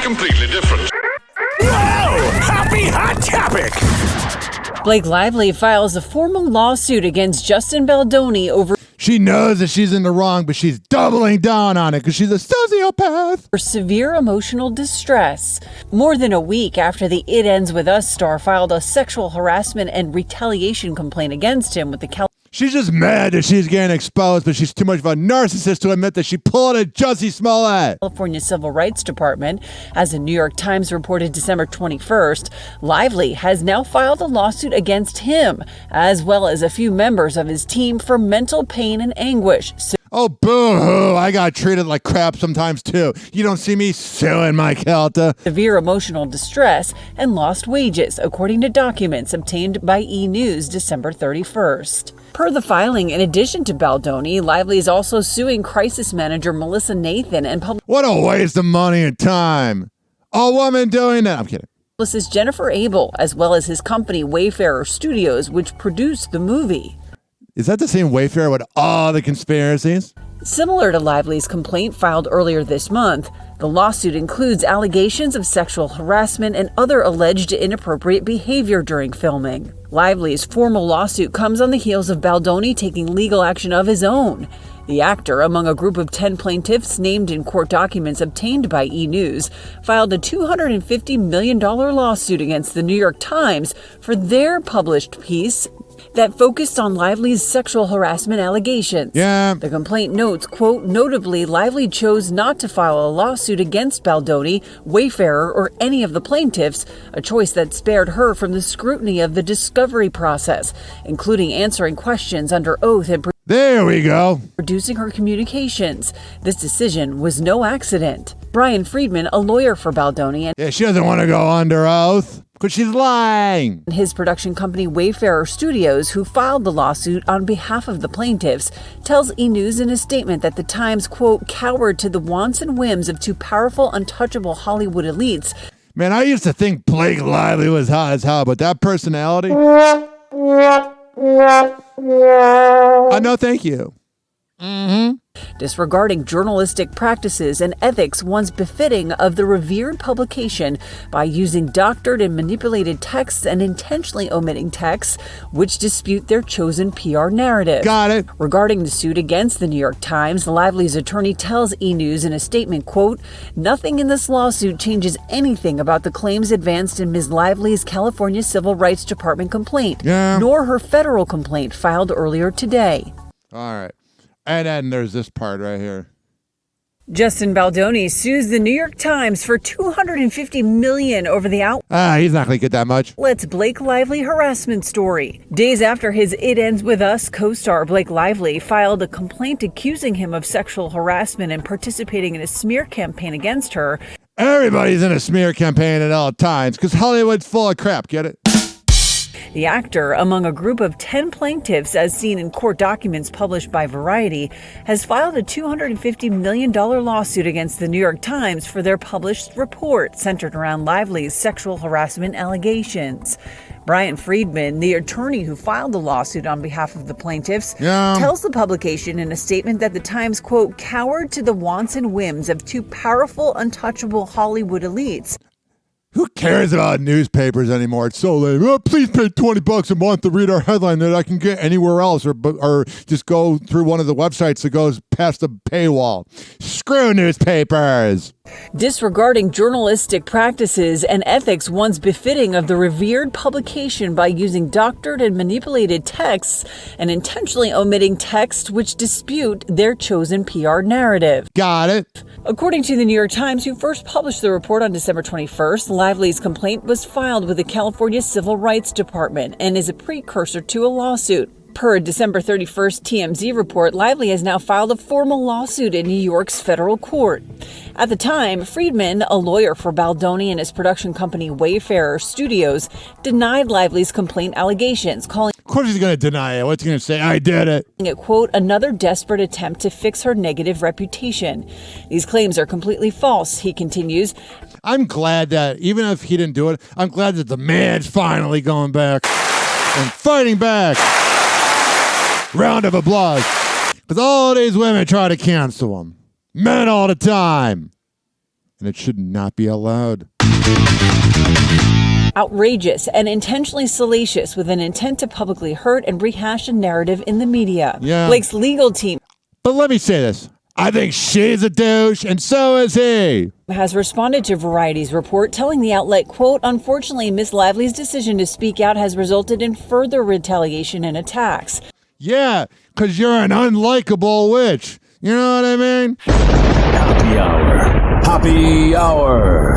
completely different. Whoa! Happy Hot Topic! Blake Lively files a formal lawsuit against Justin Baldoni over She knows that she's in the wrong, but she's doubling down on it because she's a sociopath. severe emotional distress. More than a week after the It Ends With Us star filed a sexual harassment and retaliation complaint against him with the She's just mad that she's getting exposed, but she's too much of a narcissist to admit that she pulled a Jussie Smollett. California Civil Rights Department. As the New York Times reported December 21st, Lively has now filed a lawsuit against him, as well as a few members of his team for mental pain and anguish. Oh, boo-hoo. I got treated like crap sometimes, too. You don't see me suing Mike Helta. Severe emotional distress and lost wages, according to documents obtained by E! News December 31st. Per the filing, in addition to Baldoni, Lively is also suing crisis manager Melissa Nathan and What a waste of money and time. A woman doing that. I'm kidding. publicist Jennifer Abel, as well as his company Wayfarer Studios, which produced the movie. Is that the same Wayfarer with all the conspiracies? Similar to Lively's complaint filed earlier this month, the lawsuit includes allegations of sexual harassment and other alleged inappropriate behavior during filming. Lively's formal lawsuit comes on the heels of Baldoni taking legal action of his own. The actor, among a group of 10 plaintiffs named in court documents obtained by E! News, filed a $250 million lawsuit against the New York Times for their published piece that focused on Lively's sexual harassment allegations. Yeah. The complaint notes, quote, notably, Lively chose not to file a lawsuit against Baldoni, Wayfarer, or any of the plaintiffs, a choice that spared her from the scrutiny of the discovery process, including answering questions under oath and There we go. producing her communications. This decision was no accident. Brian Friedman, a lawyer for Baldoni, Yeah, she doesn't want to go under oath because she's lying. and his production company Wayfarer Studios, who filed the lawsuit on behalf of the plaintiffs, tells E! News in a statement that the Times, quote, cowered to the wants and whims of two powerful, untouchable Hollywood elites. Man, I used to think Blake Lively was hot as hell, but that personality? No, thank you. Disregarding journalistic practices and ethics once befitting of the revered publication by using doctored and manipulated texts and intentionally omitting texts which dispute their chosen PR narrative. Got it. Regarding the suit against the New York Times, Lively's attorney tells E! News in a statement, quote, nothing in this lawsuit changes anything about the claims advanced in Ms. Lively's California Civil Rights Department complaint, nor her federal complaint filed earlier today. All right. And then there's this part right here. Justin Baldoni sues the New York Times for $250 million over the He's not going to get that much. outlet's Blake Lively harassment story. Days after his It Ends With Us co-star Blake Lively filed a complaint accusing him of sexual harassment and participating in a smear campaign against her. Everybody's in a smear campaign at all times because Hollywood's full of crap, get it? The actor, among a group of 10 plaintiffs as seen in court documents published by Variety, has filed a $250 million lawsuit against the New York Times for their published report centered around Lively's sexual harassment allegations. Brian Friedman, the attorney who filed the lawsuit on behalf of the plaintiffs, tells the publication in a statement that the Times, quote, cowered to the wants and whims of two powerful, untouchable Hollywood elites. Who cares about newspapers anymore? It's so lame. Oh, please pay $20 a month to read our headline that I can get anywhere else, or just go through one of the websites that goes past the paywall. Screw newspapers. Disregarding journalistic practices and ethics once befitting of the revered publication by using doctored and manipulated texts and intentionally omitting texts which dispute their chosen PR narrative. Got it. According to the New York Times, who first published the report on December 21st, Lively's complaint was filed with the California Civil Rights Department and is a precursor to a lawsuit. Per a December 31st TMZ report, Lively has now filed a formal lawsuit in New York's federal court. At the time, Friedman, a lawyer for Baldoni and his production company Wayfarer Studios, denied Lively's complaint allegations, calling Of course he's going to deny it. What's he going to say? I did it. it, quote, another desperate attempt to fix her negative reputation. These claims are completely false, he continues. I'm glad that, even if he didn't do it, I'm glad that the man's finally going back and fighting back. Round of applause. Because all these women try to cancel him. Men all the time. and it should not be allowed. Outrageous and intentionally salacious with an intent to publicly hurt and rehash a narrative in the media. Yeah. Blake's legal team But let me say this. I think she's a douche, and so is he. has responded to Variety's report, telling the outlet, quote, "Unfortunately, Miss Lively's decision to speak out has resulted in further retaliation and attacks." Yeah, because you're an unlikable witch. You know what I mean? Happy hour. Happy hour.